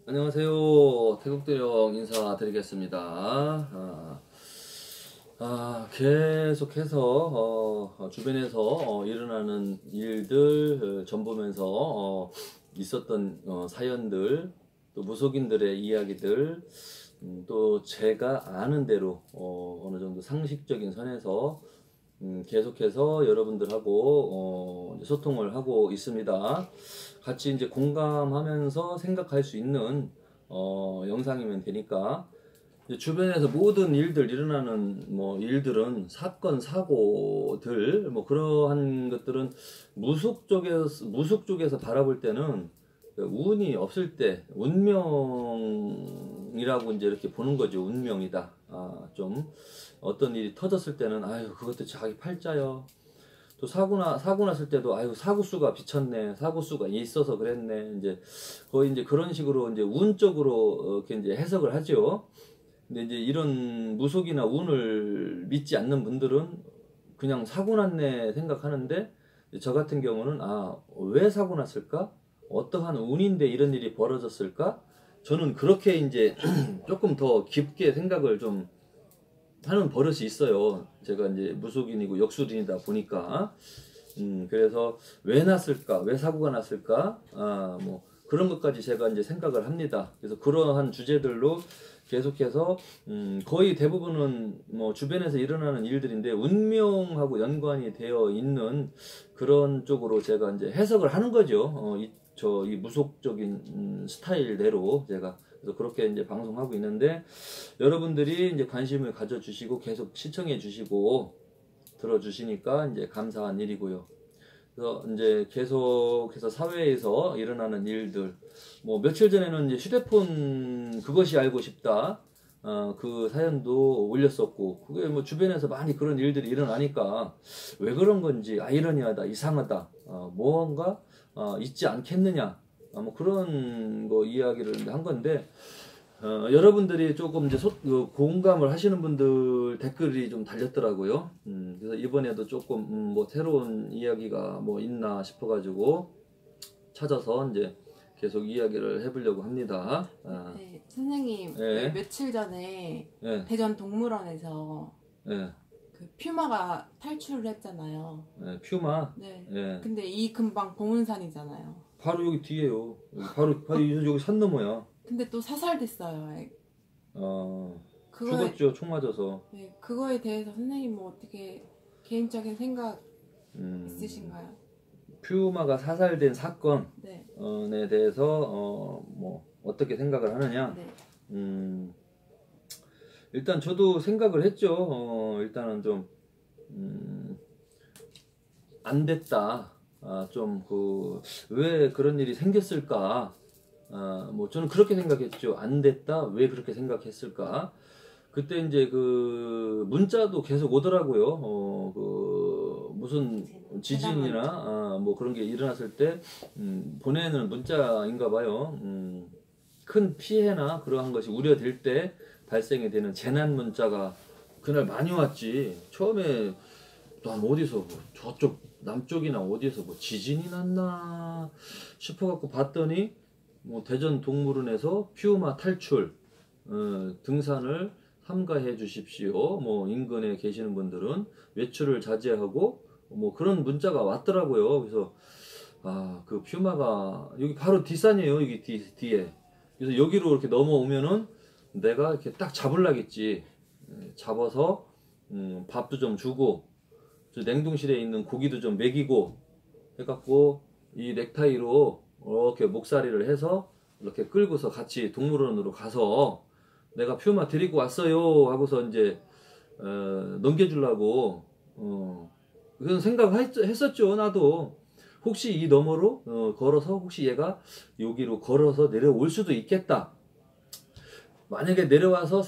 안녕하세요. 태국대령 인사드리겠습니다. 계속해서 주변에서 일어나는 일들 전보면서 있었던 사연들, 또 무속인들의 이야기들, 또 제가 아는 대로 어느 정도 상식적인 선에서 계속해서 여러분들하고 소통을 하고 있습니다. 같이 이제 공감하면서 생각할 수 있는 영상이면 되니까, 이제 주변에서 모든 일들 일어나는 뭐 일들은 사건 사고들 뭐 그러한 것들은 무속 쪽에서 바라볼 때는 운이 없을 때 운명이라고 이제 이렇게 보는 거죠. 운명이다. 좀 어떤 일이 터졌을 때는 아유 그것도 자기 팔자요. 또 사고 났을 때도 아유 사고수가 비쳤네, 사고수가 있어서 그랬네. 이제 거의 이제 그런 식으로 이제 운 쪽으로 이렇게 이제 해석을 하죠. 근데 이제 이런 무속이나 운을 믿지 않는 분들은 그냥 사고 났네 생각하는데, 저 같은 경우는 왜 사고 났을까? 어떠한 운인데 이런 일이 벌어졌을까? 저는 그렇게 이제 조금 더 깊게 생각을 좀 하는 버릇이 있어요. 제가 이제 무속인이고 역술인이다 보니까. 그래서 왜 났을까? 왜 사고가 났을까? 뭐 그런 것까지 제가 이제 생각을 합니다. 그래서 그러한 주제들로 계속해서 거의 대부분은 뭐 주변에서 일어나는 일들인데 운명하고 연관이 되어 있는 그런 쪽으로 제가 이제 해석을 하는 거죠. 이 무속적인 스타일대로 제가 그래서 그렇게 이제 방송하고 있는데, 여러분들이 이제 관심을 가져주시고 계속 시청해 주시고 들어주시니까 이제 감사한 일이고요. 그래서 이제 계속해서 사회에서 일어나는 일들, 뭐 며칠 전에는 이제 휴대폰 그것이 알고 싶다, 그 사연도 올렸었고, 그게 뭐 주변에서 많이 그런 일들이 일어나니까 왜 그런 건지 아이러니하다, 이상하다, 뭔가 있지 않겠느냐, 뭐 그런 거 이야기를 한 건데, 여러분들이 조금 이제 공감을 하시는 분들 댓글이 좀 달렸더라고요. 그래서 이번에도 조금 뭐 새로운 이야기가 뭐 있나 싶어가지고 찾아서 이제 계속 이야기를 해보려고 합니다. 네, 선생님, 예, 며칠 전에 예, 대전 동물원에서 예, 그 퓨마가 탈출을 했잖아요. 예, 퓨마. 네. 예, 근데 이 근방 봉은산이잖아요. 바로 여기 뒤에요. 바로 여기 산 너머야. 근데 또 사살됐어요. 그거에, 죽었죠, 총 맞아서. 네, 그거에 대해서 선생님 뭐 어떻게 개인적인 생각 음, 있으신가요? 퓨마가 사살된 사건에 네. 대해서 뭐 어떻게 생각을 하느냐? 네. 음, 일단 저도 생각을 했죠. 일단은 좀 안 됐다. 좀 왜 그런 일이 생겼을까? 뭐 저는 그렇게 생각했죠. 안 됐다. 왜 그렇게 생각했을까? 그때 이제 그 문자도 계속 오더라고요. 무슨 지진이나 뭐 그런 게 일어났을 때 보내는 문자인가 봐요. 큰 피해나 그러한 것이 우려될 때 발생이 되는 재난 문자가 그날 많이 왔지. 처음에 난 어디서 뭐 저쪽 남쪽이나 어디에서 뭐 지진이 났나 싶어갖고 봤더니 뭐 대전 동물원에서 퓨마 탈출, 등산을 삼가해 주십시오. 뭐 인근에 계시는 분들은 외출을 자제하고 뭐 그런 문자가 왔더라고요. 그래서 그 퓨마가 여기 바로 뒷산이에요. 여기 뒤에. 그래서 여기로 이렇게 넘어오면은 내가 이렇게 딱 잡으려겠지. 잡아서 밥도 좀 주고 저 냉동실에 있는 고기도 좀 먹이고 해갖고 이 넥타이로 이렇게 목살이를 해서 이렇게 끌고서 같이 동물원으로 가서 내가 퓨마 데리고 왔어요 하고서 이제 넘겨주려고 그런 생각을 했었죠. 나도 혹시 이 너머로 걸어서 혹시 얘가 여기로 걸어서 내려올 수도 있겠다. 만약에 내려와서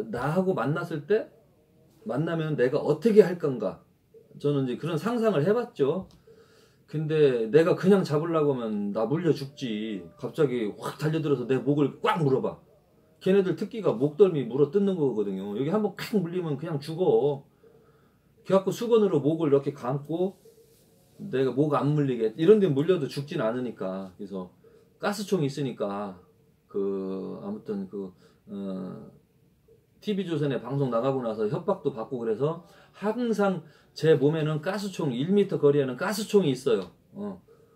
나하고 만났을 때 만나면 내가 어떻게 할 건가. 저는 이제 그런 상상을 해봤죠. 근데 내가 그냥 잡으려고 하면 나 물려 죽지. 갑자기 확 달려들어서 내 목을 꽉 물어봐. 걔네들 특기가 목덜미 물어 뜯는 거거든요. 여기 한번 칵 물리면 그냥 죽어. 그래갖고 수건으로 목을 이렇게 감고 내가 목 안 물리게 이런 데 물려도 죽진 않으니까. 그래서 가스총이 있으니까 아무튼 TV조선에 방송 나가고 나서 협박도 받고 그래서 항상 제 몸에는 가스총 1m 거리에는 가스총이 있어요.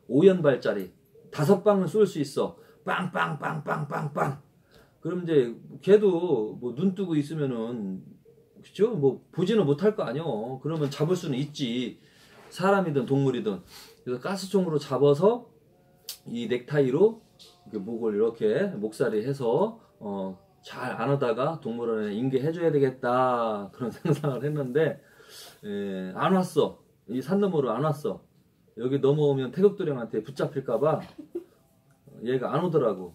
5연발짜리 5방은 쏠 수 있어. 빵빵빵빵빵빵. 그럼 이제 걔도 뭐 눈 뜨고 있으면은 그죠? 뭐 보지는 못할 거 아니요. 그러면 잡을 수는 있지. 사람이든 동물이든. 그래서 가스총으로 잡아서 이 넥타이로 목을 이렇게 목살이 해서 잘 안으다가 동물원에 인계해줘야 되겠다 그런 상상을 했는데 안 왔어. 이 산 너머로 안 왔어. 여기 넘어오면 태극도령한테 붙잡힐까봐 얘가 안 오더라고.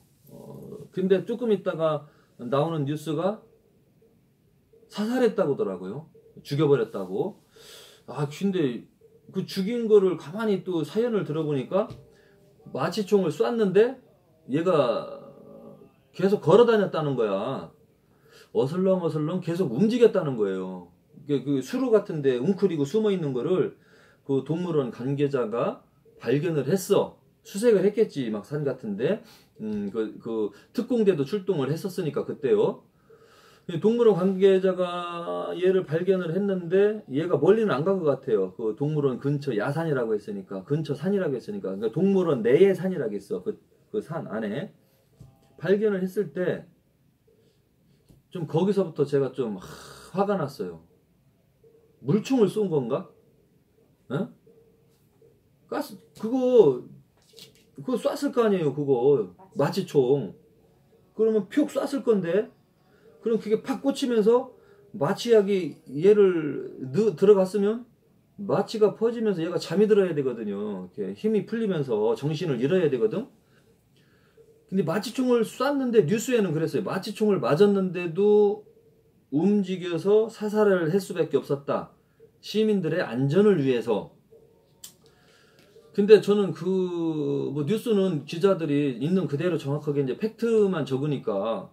근데 조금 있다가 나오는 뉴스가 사살했다고 하더라고요. 죽여버렸다고. 근데 그 죽인 거를 가만히 또 사연을 들어보니까 마취총을 쐈는데 얘가 계속 걸어 다녔다는 거야. 어슬렁어슬렁 계속 움직였다는 거예요. 그 수로 같은데 웅크리고 숨어 있는 거를 그 동물원 관계자가 발견을 했어. 수색을 했겠지. 막 산 같은데. 그 특공대도 출동을 했었으니까 그때요. 동물원 관계자가 얘를 발견을 했는데 얘가 멀리는 안 간 것 같아요. 그 동물원 근처 야산이라고 했으니까 근처 산이라고 했으니까 그러니까 동물원 내의 산이라고 했어. 그 산 안에 발견을 했을 때 좀 거기서부터 제가 좀 화가 났어요. 물총을 쏜 건가? 가스 그거 쐈을 거 아니에요. 그거 마취총. 그러면 푹 쐈을 건데 그럼 그게 팍 꽂히면서 마취약이 얘를 들어갔으면 마취가 퍼지면서 얘가 잠이 들어야 되거든요. 이렇게 힘이 풀리면서 정신을 잃어야 되거든. 근데 마취총을 쐈는데 뉴스에는 그랬어요. 마취총을 맞았는데도 움직여서 사살을 할 수밖에 없었다. 시민들의 안전을 위해서. 근데 저는 뭐 뉴스는 기자들이 있는 그대로 정확하게 이제 팩트만 적으니까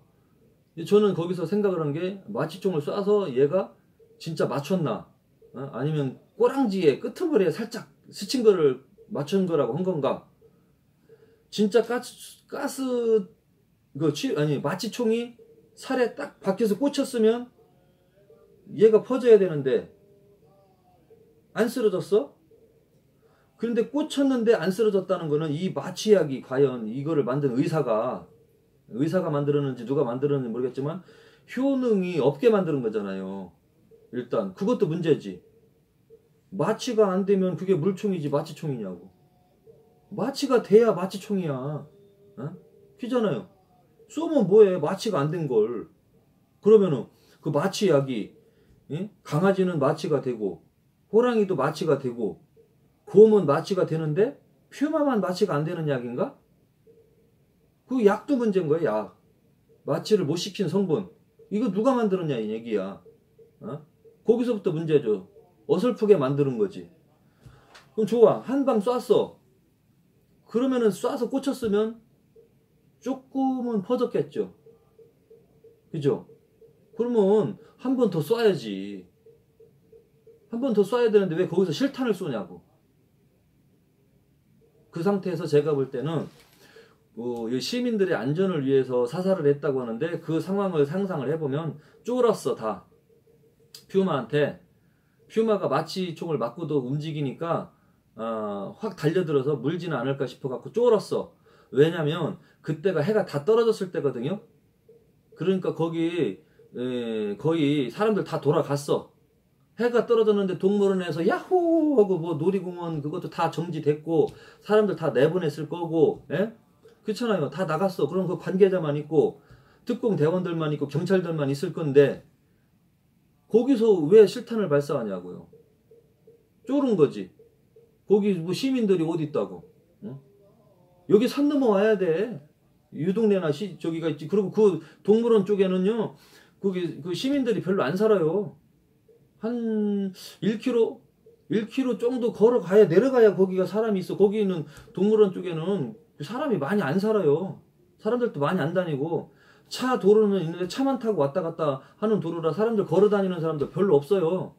저는 거기서 생각을 한 게 마취총을 쏴서 얘가 진짜 맞췄나? 아니면 꼬랑지에 끄트머리에 살짝 스친 거를 맞춘 거라고 한 건가? 진짜 마취총이 살에 딱 박혀서 꽂혔으면 얘가 퍼져야 되는데 안 쓰러졌어? 그런데 꽂혔는데 안 쓰러졌다는 거는 이 마취약이 과연 이거를 만든 의사가 만들었는지 누가 만들었는지 모르겠지만 효능이 없게 만드는 거잖아요. 일단 그것도 문제지. 마취가 안 되면 그게 물총이지 마취총이냐고. 마취가 돼야 마취총이야. 퀴잖아요. 쏘면 뭐해. 마취가 안 된 걸. 그러면은 그 마취약이 강아지는 마취가 되고 호랑이도 마취가 되고 곰은 마취가 되는데 퓨마만 마취가 안 되는 약인가? 그 약도 문제인 거야. 약. 마취를 못 시킨 성분. 이거 누가 만들었냐 이 얘기야. 거기서부터 문제죠. 어설프게 만드는 거지. 그럼 좋아. 한 방 쐈어. 그러면은 쏴서 꽂혔으면 조금은 퍼졌겠죠. 그죠? 그러면 한 번 더 쏴야지. 한 번 더 쏴야 되는데 왜 거기서 실탄을 쏘냐고. 그 상태에서 제가 볼 때는 시민들의 안전을 위해서 사살을 했다고 하는데 그 상황을 상상을 해보면 쫄았어 다. 퓨마한테. 퓨마가 마취총을 맞고도 움직이니까 확 달려들어서 물지는 않을까 싶어갖고 쫄았어. 왜냐면 그때가 해가 다 떨어졌을 때거든요. 그러니까 거기 거의 사람들 다 돌아갔어. 해가 떨어졌는데 동물원에서 야호 하고 뭐 놀이공원 그것도 다 정지됐고 사람들 다 내보냈을 거고, 예? 그렇잖아요. 다 나갔어. 그럼 그 관계자만 있고 특공 대원들만 있고 경찰들만 있을 건데 거기서 왜 실탄을 발사하냐고요. 쫄은 거지. 거기 뭐 시민들이 어디 있다고. 여기 산 넘어 와야 돼. 유동네나 저기가 있지. 그리고 그 동물원 쪽에는요. 거기 그 시민들이 별로 안 살아요. 한 1km 정도 걸어가야 내려가야 거기가 사람이 있어. 거기는 동물원 쪽에는 사람이 많이 안 살아요. 사람들도 많이 안 다니고 차 도로는 있는데 차만 타고 왔다 갔다 하는 도로라 사람들 걸어 다니는 사람들 별로 없어요.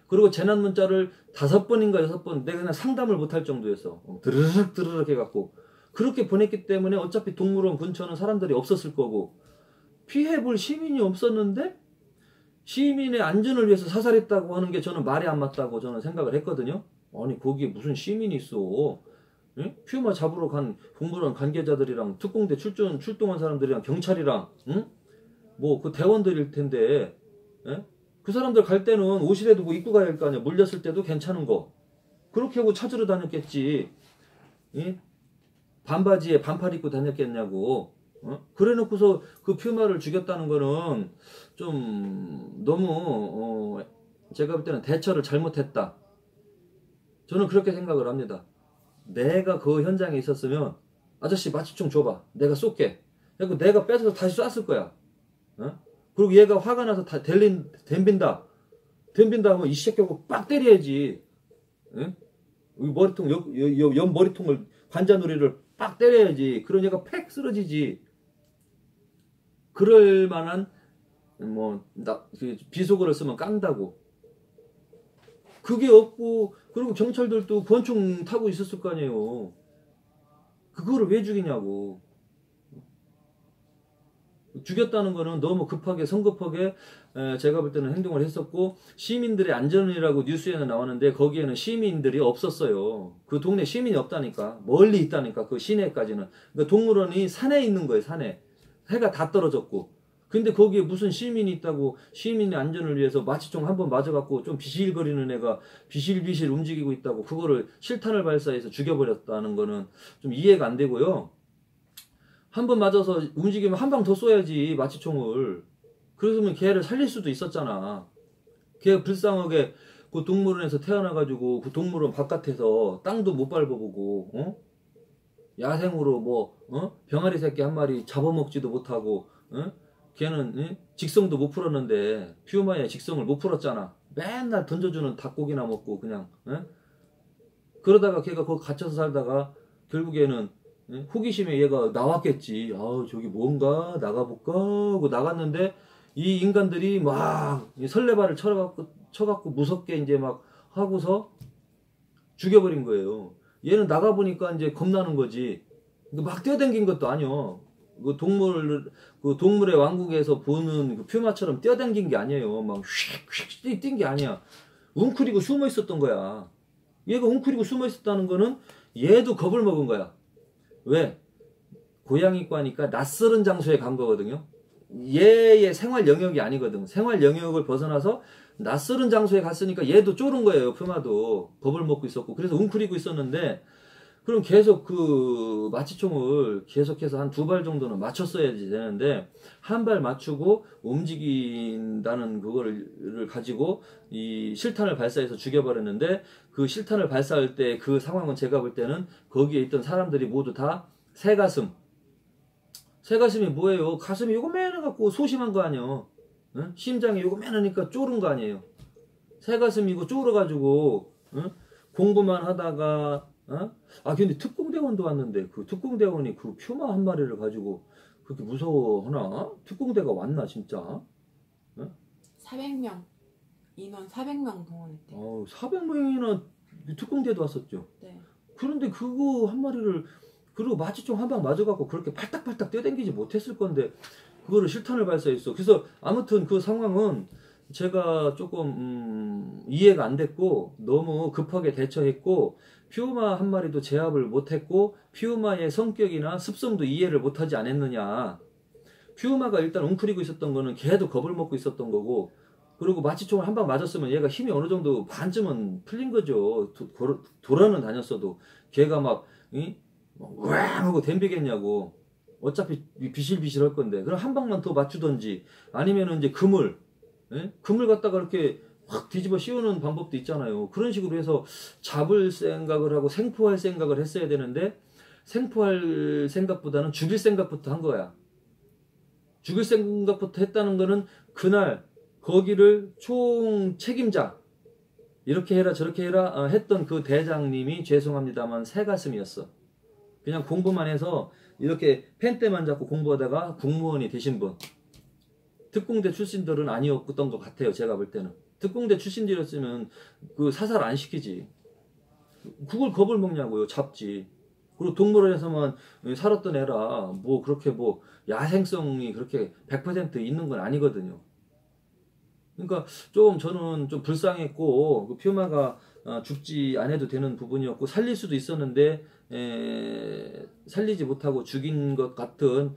그리고 재난 문자를 5번인가 6번 내가 그냥 상담을 못할 정도였어. 드르륵 해갖고 그렇게 보냈기 때문에 어차피 동물원 근처는 사람들이 없었을 거고, 피해볼 시민이 없었는데 시민의 안전을 위해서 사살했다고 하는 게 저는 말이 안 맞다고 저는 생각을 했거든요. 아니 거기에 무슨 시민이 있어. 응? 퓨마 잡으러 간 동물원 관계자들이랑 특공대 출동한 사람들이랑 경찰이랑, 응? 뭐 그 대원들일 텐데, 예? 그 사람들 갈 때는 옷이라도 뭐 입고 가야 할 거 아니야. 물렸을 때도 괜찮은 거 그렇게 하고 찾으러 다녔겠지. 예? 반바지에 반팔 입고 다녔겠냐고. 그래 놓고서 그 퓨마를 죽였다는 거는 좀 너무 제가 볼 때는 대처를 잘못했다. 저는 그렇게 생각을 합니다. 내가 그 현장에 있었으면 아저씨 마취총 줘봐. 내가 쏠게. 그리고 내가 뺏어서 다시 쐈을 거야. 그리고 얘가 화가 나서 다 덤빈다 하면 이 새끼하고 빡 때려야지. 응? 이 머리통 옆 머리통을 관자놀이를 빡 때려야지. 그런 얘가 팩 쓰러지지. 그럴 만한 비속어를 쓰면 깐다고. 그게 없고, 그리고 경찰들도 권총 타고 있었을 거 아니에요. 그거를 왜 죽이냐고. 죽였다는 거는 너무 급하게 성급하게 제가 볼 때는 행동을 했었고, 시민들의 안전이라고 뉴스에는 나왔는데 거기에는 시민들이 없었어요. 그 동네 시민이 없다니까. 멀리 있다니까. 그 시내까지는. 그러니까 동물원이 산에 있는 거예요. 산에. 해가 다 떨어졌고. 근데 거기에 무슨 시민이 있다고, 시민의 안전을 위해서 마취총 한 번 맞아갖고 좀 비실거리는 애가 비실비실 움직이고 있다고 그거를 실탄을 발사해서 죽여버렸다는 거는 좀 이해가 안 되고요. 한 번 맞아서 움직이면 한 방 더 쏘야지, 마취총을. 그랬으면 걔를 살릴 수도 있었잖아. 걔가 불쌍하게 그 동물원에서 태어나가지고 그 동물원 바깥에서 땅도 못 밟아보고, 야생으로 병아리 새끼 한 마리 잡아먹지도 못하고, 걔는 직성도 못 풀었는데 퓨마의 직성을 못 풀었잖아. 맨날 던져주는 닭고기나 먹고 그냥. 그러다가 걔가 거기 갇혀서 살다가 결국에는 호기심에 얘가 나왔겠지. 아우 저기 뭔가 나가볼까 하고 나갔는데 이 인간들이 막 설레발을 쳐갖고 무섭게 이제 막 하고서 죽여버린 거예요. 얘는 나가보니까 이제 겁나는 거지. 막 뛰어댕긴 것도 아니요. 그 동물의 왕국에서 보는 그 퓨마처럼 뛰어댕긴 게 아니에요. 막 휙휙 뛴 게 아니야. 웅크리고 숨어 있었던 거야. 얘가 웅크리고 숨어 있었다는 거는 얘도 겁을 먹은 거야. 왜? 고양이과 하니까 낯설은 장소에 간 거거든요. 얘의 생활 영역이 아니거든. 생활 영역을 벗어나서 낯설은 장소에 갔으니까 얘도 쫄은 거예요. 퓨마도 겁을 먹고 있었고. 그래서 웅크리고 있었는데, 그럼 계속 그 마취총을 계속해서 한 2발 정도는 맞췄어야지 되는데, 한 발 맞추고 움직인다는 그거를 가지고 이 실탄을 발사해서 죽여버렸는데, 그 실탄을 발사할 때 그 상황은 제가 볼 때는 거기에 있던 사람들이 모두 다 새가슴이 뭐예요? 가슴이 요거맨해갖고 소심한 거 아니에요. 응? 심장이 요거맨하니까 쫄은 거 아니에요. 새가슴이고 쫄아가지고 공부만 하다가 근데 특공대원도 왔는데 그 특공대원이 그 퓨마 한 마리를 가지고 그렇게 무서워하나? 특공대가 왔나 진짜? 400명 인원 400명 동원했대요. 400명이나 특공대도 왔었죠. 네. 그런데 그거 한 마리를, 그리고 마취총 한 방 맞아갖고 그렇게 팔딱팔딱 뛰어댕기지 못했을 건데 그거를 실탄을 발사했어. 그래서 아무튼 그 상황은 제가 조금 이해가 안 됐고 너무 급하게 대처했고, 퓨마 한 마리도 제압을 못했고 퓨마의 성격이나 습성도 이해를 못하지 않았느냐. 퓨마가 일단 웅크리고 있었던 거는 걔도 겁을 먹고 있었던 거고, 그리고 마취총을 한 방 맞았으면 얘가 힘이 어느 정도 반쯤은 풀린 거죠. 돌아는 다녔어도 걔가 막 하고 댐비겠냐고. 어차피 비실비실 할 건데. 그럼 한 방만 더 맞추던지, 아니면은 이제 그물 갖다가 이렇게 확 뒤집어 씌우는 방법도 있잖아요. 그런 식으로 해서 잡을 생각을 하고 생포할 생각을 했어야 되는데, 생포할 생각보다는 죽일 생각부터 한 거야. 죽일 생각부터 했다는 거는 그날 거기를 총 책임자, 이렇게 해라 저렇게 해라 했던 그 대장님이 죄송합니다만 새가슴이었어. 그냥 공부만 해서 이렇게 펜대만 잡고 공부하다가 국무원이 되신 분. 특공대 출신들은 아니었던 것 같아요. 제가 볼 때는. 특공대 출신들이었으면 그 사살 안 시키지. 그걸 겁을 먹냐고요. 잡지. 그리고 동물원에서만 살았던 애라 뭐 그렇게 뭐 야생성이 그렇게 100% 있는 건 아니거든요. 그러니까 좀 저는 좀 불쌍했고 그 퓨마가 죽지 않아도 되는 부분이었고 살릴 수도 있었는데 살리지 못하고 죽인 것 같은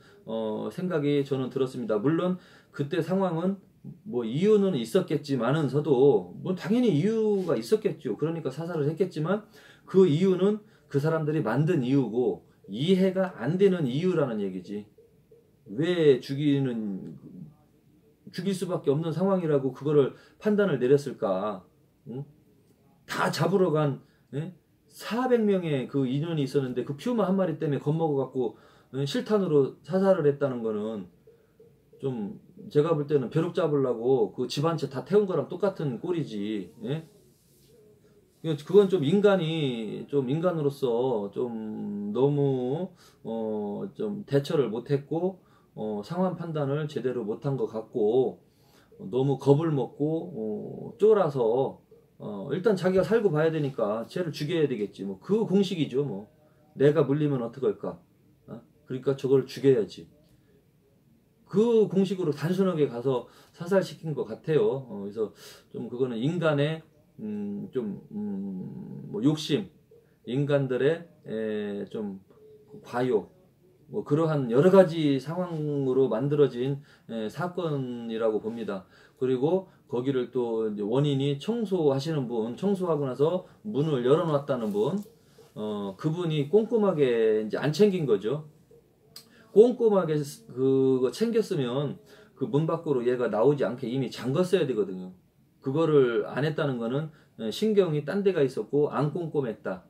생각이 저는 들었습니다. 물론 그때 상황은 뭐 이유는 있었겠지만은서도 뭐 당연히 이유가 있었겠죠. 그러니까 사살을 했겠지만 그 이유는 그 사람들이 만든 이유고 이해가 안 되는 이유라는 얘기지. 왜 죽일 수밖에 없는 상황이라고 그거를 판단을 내렸을까? 응? 다 잡으러 간 400명의 그 인원이 있었는데 그 퓨마 한 마리 때문에 겁먹어갖고 실탄으로 사살을 했다는 거는 좀 제가 볼 때는 벼룩 잡으려고 그 집 한 채 다 태운 거랑 똑같은 꼴이지. 예? 그건 좀 인간으로서 좀 너무 좀 대처를 못했고 상황 판단을 제대로 못한 것 같고 너무 겁을 먹고 쫄아서 일단 자기가 살고 봐야 되니까 쟤를 죽여야 되겠지. 뭐 그 공식이죠. 뭐 내가 물리면 어떡할까? 그러니까 저걸 죽여야지. 그 공식으로 단순하게 가서 사살시킨 것 같아요. 그래서 좀 그거는 인간의 뭐 욕심, 인간들의 좀 과욕, 뭐 그러한 여러 가지 상황으로 만들어진 사건이라고 봅니다. 그리고 거기를 또 이제 원인이 청소하시는 분, 청소하고 나서 문을 열어놨다는 분, 그분이 꼼꼼하게 이제 안 챙긴 거죠. 꼼꼼하게 그거 챙겼으면 그 문 밖으로 얘가 나오지 않게 이미 잠갔어야 되거든요. 그거를 안 했다는 거는 신경이 딴 데가 있었고 안 꼼꼼했다.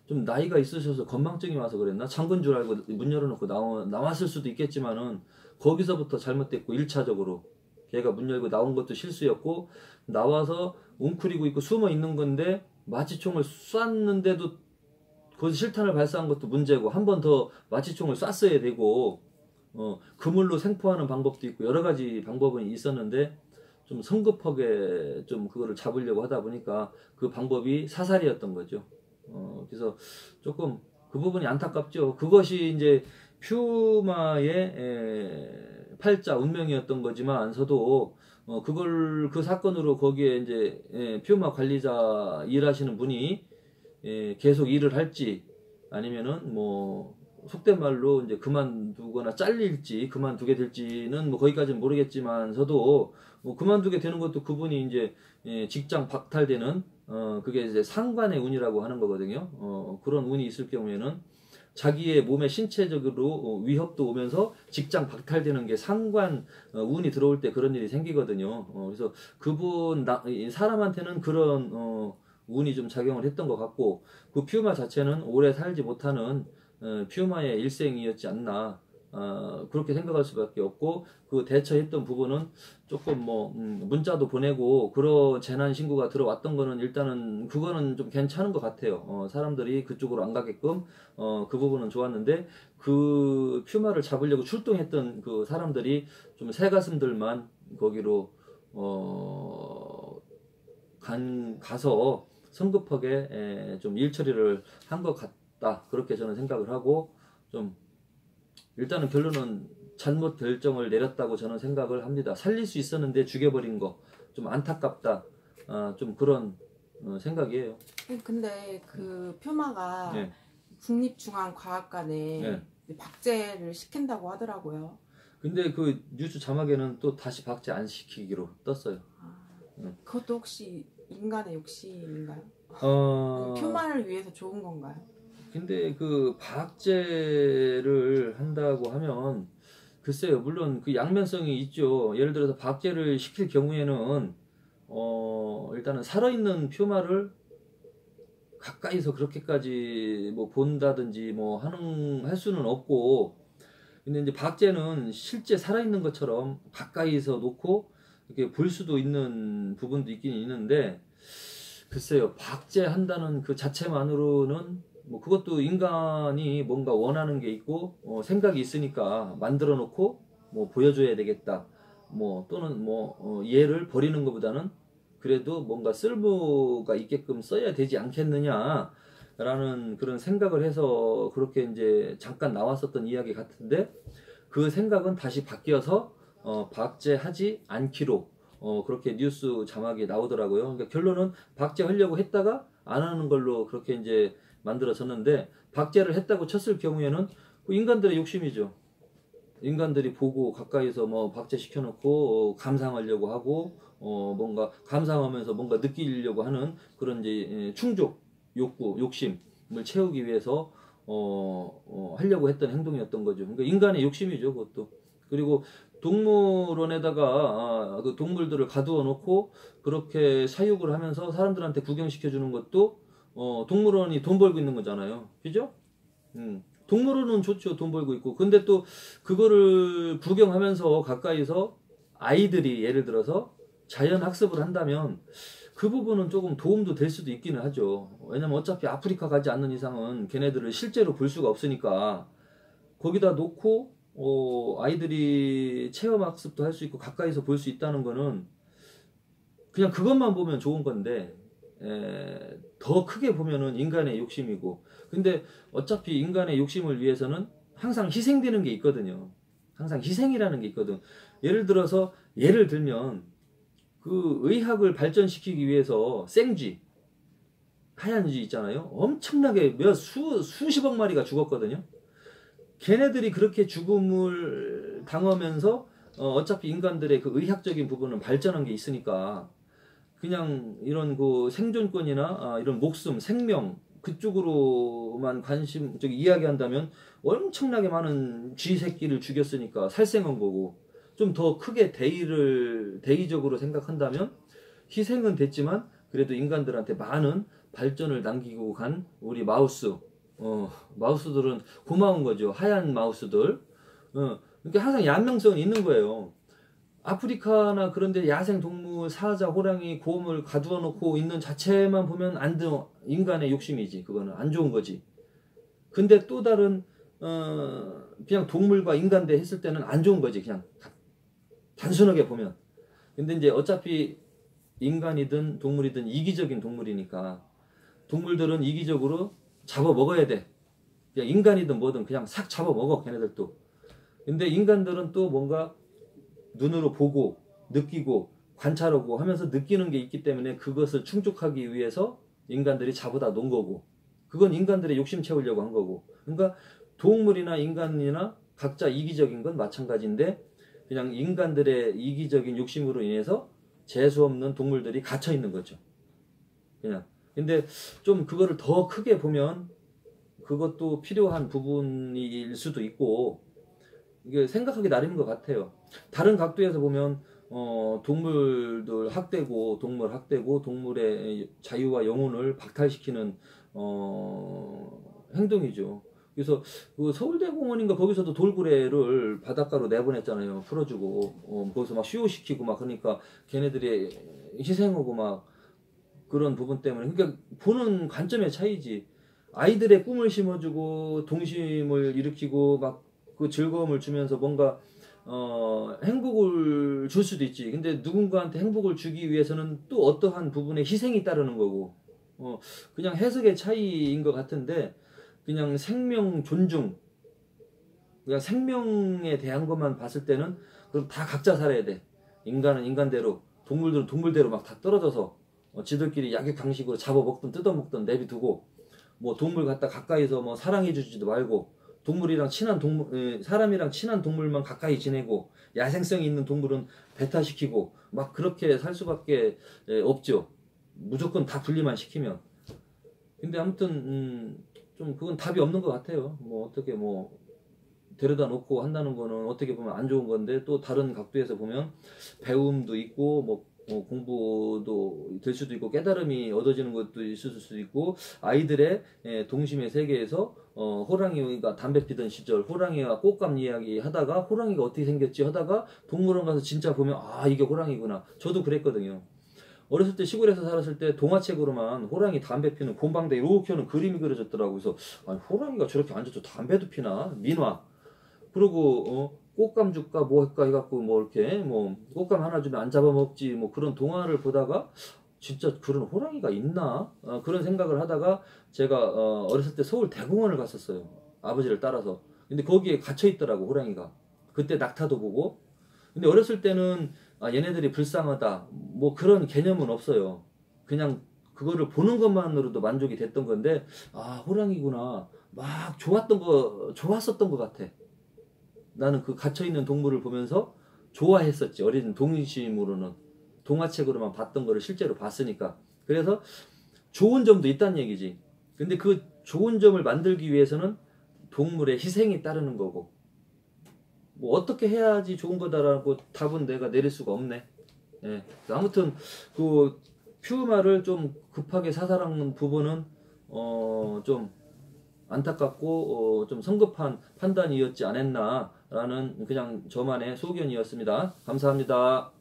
좀 나이가 있으셔서 건망증이 와서 그랬나? 잠근 줄 알고 문 열어놓고 나왔을 수도 있겠지만은 거기서부터 잘못됐고 1차적으로 걔가 문 열고 나온 것도 실수였고 나와서 웅크리고 있고 숨어 있는 건데 마취총을 쐈는데도 거기서 실탄을 발사한 것도 문제고 한 번 더 마취총을 쐈어야 되고 그물로 생포하는 방법도 있고 여러 가지 방법은 있었는데 좀 성급하게 좀 그거를 잡으려고 하다 보니까 그 방법이 사살이었던 거죠. 그래서 조금 그 부분이 안타깝죠. 그것이 이제 퓨마의 팔자 운명이었던 거지만서도 그걸 그 사건으로 거기에 이제 퓨마 관리자 일하시는 분이 계속 일을 할지 아니면은 뭐 속된 말로 이제 그만두거나 잘릴지 그만두게 될지는 뭐 거기까지는 모르겠지만서도 뭐 그만두게 되는 것도 그분이 이제 직장 박탈되는 그게 이제 상관의 운이라고 하는 거거든요. 그런 운이 있을 경우에는 자기의 몸에 신체적으로 위협도 오면서 직장 박탈되는 게 상관 운이 들어올 때 그런 일이 생기거든요. 그래서 그분 사람한테는 그런 운이 좀 작용을 했던 것 같고 그 퓨마 자체는 오래 살지 못하는 퓨마의 일생이었지 않나 그렇게 생각할 수밖에 없고 그 대처했던 부분은 조금 뭐 문자도 보내고 그런 재난 신고가 들어왔던 거는 일단은 그거는 좀 괜찮은 것 같아요. 사람들이 그쪽으로 안 가게끔 그 부분은 좋았는데 그 퓨마를 잡으려고 출동했던 그 사람들이 좀 새가슴들만 거기로 가서 성급하게 좀 일 처리를 한 것 같다 그렇게 저는 생각을 하고 좀 일단은 결론은 잘못 결정을 내렸다고 저는 생각을 합니다. 살릴 수 있었는데 죽여버린 거 좀 안타깝다. 좀 그런 생각이에요. 근데 그 퓨마가 네. 국립중앙과학관에 네. 박제를 시킨다고 하더라고요. 근데 그 뉴스 자막에는 또 다시 박제 안 시키기로 떴어요. 그것도 혹시 인간의 욕심인가요? 어, 퓨마를 위해서 좋은 건가요? 근데 그 박제를 한다고 하면 글쎄요, 물론 그 양면성이 있죠. 예를 들어서 박제를 시킬 경우에는 일단은 살아있는 퓨마를 가까이서 그렇게까지 뭐 본다든지 뭐 할 수는 없고, 근데 이제 박제는 실제 살아있는 것처럼 가까이서 놓고 이렇게 볼 수도 있는 부분도 있긴 있는데, 글쎄요, 박제한다는 그 자체만으로는 뭐 그것도 인간이 뭔가 원하는 게 있고 생각이 있으니까 만들어 놓고 뭐 보여줘야 되겠다. 뭐 또는 뭐 얘를 버리는 것보다는 그래도 뭔가 쓸모가 있게끔 써야 되지 않겠느냐. 라는 그런 생각을 해서 그렇게 이제 잠깐 나왔었던 이야기 같은데, 그 생각은 다시 바뀌어서 박제하지 않기로 그렇게 뉴스 자막이 나오더라고요. 그러니까 결론은 박제하려고 했다가 안 하는 걸로 그렇게 이제 만들어졌는데, 박제를 했다고 쳤을 경우에는 그 인간들의 욕심이죠. 인간들이 보고 가까이서 뭐 박제시켜 놓고 감상하려고 하고 뭔가 감상하면서 뭔가 느끼려고 하는 그런 이제 충족 욕구 욕심을 채우기 위해서 하려고 했던 행동이었던 거죠. 그러니까 인간의 욕심이죠, 그것도. 그리고 동물원에다가 그 동물들을 가두어 놓고 그렇게 사육을 하면서 사람들한테 구경시켜 주는 것도 동물원이 돈 벌고 있는 거잖아요. 그죠? 동물원은 좋죠. 돈 벌고 있고. 근데 또 그거를 구경하면서 가까이서 아이들이 예를 들어서 자연 학습을 한다면 그 부분은 조금 도움도 될 수도 있기는 하죠. 왜냐면 어차피 아프리카 가지 않는 이상은 걔네들을 실제로 볼 수가 없으니까 거기다 놓고 아이들이 체험 학습도 할 수 있고 가까이서 볼 수 있다는 거는 그냥 그것만 보면 좋은 건데 더 크게 보면은 인간의 욕심이고, 근데 어차피 인간의 욕심을 위해서는 항상 희생되는 게 있거든요. 항상 희생이라는 게 있거든. 예를 들면 그 의학을 발전시키기 위해서 생쥐, 하얀 쥐 있잖아요. 엄청나게 수십억 마리가 죽었거든요. 걔네들이 그렇게 죽음을 당하면서 어차피 인간들의 그 의학적인 부분은 발전한 게 있으니까 그냥 이런 그 생존권이나 이런 목숨, 생명 그쪽으로만 이야기한다면 엄청나게 많은 쥐 새끼를 죽였으니까 살생한 거고, 좀 더 크게 대의적으로 생각한다면 희생은 됐지만 그래도 인간들한테 많은 발전을 남기고 간 우리 마우스들은 고마운 거죠. 하얀 마우스들. 그러니까 항상 양면성은 있는 거예요. 아프리카나 그런데 야생 동물, 사자, 호랑이, 곰을 가두어 놓고 있는 자체만 보면 안 돼. 인간의 욕심이지. 그거는 안 좋은 거지. 근데 또 다른 그냥 동물과 인간대 했을 때는 안 좋은 거지. 그냥 단순하게 보면. 근데 이제 어차피 인간이든 동물이든 이기적인 동물이니까 동물들은 이기적으로 잡아 먹어야 돼. 그냥 인간이든 뭐든 그냥 싹 잡아 먹어, 걔네들도. 근데 인간들은 또 뭔가 눈으로 보고 느끼고 관찰하고 하면서 느끼는 게 있기 때문에 그것을 충족하기 위해서 인간들이 잡아다 놓은 거고, 그건 인간들의 욕심 채우려고 한 거고. 그러니까 동물이나 인간이나 각자 이기적인 건 마찬가지인데 그냥 인간들의 이기적인 욕심으로 인해서 재수 없는 동물들이 갇혀 있는 거죠. 그냥. 근데 좀 그거를 더 크게 보면 그것도 필요한 부분일 수도 있고, 이게 생각하기 나름인 것 같아요. 다른 각도에서 보면 동물들 학대고 동물의 자유와 영혼을 박탈시키는 행동이죠. 그래서 그 서울대공원인가 거기서도 돌고래를 바닷가로 내보냈잖아요. 풀어주고 거기서 막 쉬오시키고 막 그러니까 걔네들이 희생하고 막 그런 부분 때문에, 그러니까 보는 관점의 차이지. 아이들의 꿈을 심어주고 동심을 일으키고 막 그 즐거움을 주면서 뭔가 행복을 줄 수도 있지. 근데 누군가한테 행복을 주기 위해서는 또 어떠한 부분에 희생이 따르는 거고, 그냥 해석의 차이인 것 같은데 그냥 생명 존중, 그냥 생명에 대한 것만 봤을 때는 그럼 다 각자 살아야 돼. 인간은 인간대로, 동물들은 동물대로 막 다 떨어져서 지들끼리 약육강식으로 잡아먹든 뜯어먹든 내비두고, 뭐 동물 갖다 가까이서 뭐 사랑해주지도 말고, 사람이랑 친한 동물만 가까이 지내고 야생성이 있는 동물은 배타시키고 막 그렇게 살 수밖에 없죠. 무조건 다 분리만 시키면. 근데 아무튼 좀 그건 답이 없는 것 같아요. 뭐 어떻게 뭐 데려다 놓고 한다는 거는 어떻게 보면 안 좋은 건데, 또 다른 각도에서 보면 배움도 있고 뭐 공부도 될 수도 있고 깨달음이 얻어지는 것도 있을 수도 있고, 아이들의 동심의 세계에서 호랑이가 담배 피던 시절 호랑이와 꽃감 이야기 하다가 호랑이가 어떻게 생겼지 하다가 동물원 가서 진짜 보면 아 이게 호랑이구나. 저도 그랬거든요. 어렸을 때 시골에서 살았을 때 동화책으로만 호랑이 담배 피는 곰방대 이렇게 하는 그림이 그려졌더라고요. 그래서 아니, 호랑이가 저렇게 앉아서 담배도 피나? 민화. 그리고 꽃감 줄까 뭐 할까 해갖고 뭐 이렇게 뭐 꽃감 하나 주면 안 잡아먹지 뭐 그런 동화를 보다가 진짜 그런 호랑이가 있나? 그런 생각을 하다가 제가 어렸을 때 서울 대공원을 갔었어요. 아버지를 따라서. 근데 거기에 갇혀 있더라고 호랑이가. 그때 낙타도 보고. 근데 어렸을 때는 얘네들이 불쌍하다 뭐 그런 개념은 없어요. 그냥 그거를 보는 것만으로도 만족이 됐던 건데 호랑이구나 막 좋았었던 것 같아. 나는 그 갇혀 있는 동물을 보면서 좋아했었지. 어린 동심으로는 동화책으로만 봤던 거를 실제로 봤으니까. 그래서 좋은 점도 있다는 얘기지. 근데 그 좋은 점을 만들기 위해서는 동물의 희생이 따르는 거고, 뭐 어떻게 해야지 좋은 거다라고 답은 내가 내릴 수가 없네. 예. 아무튼 그 퓨마를 좀 급하게 사살한 부분은 좀 안타깝고 좀 성급한 판단이었지 않았나라는 그냥 저만의 소견이었습니다. 감사합니다.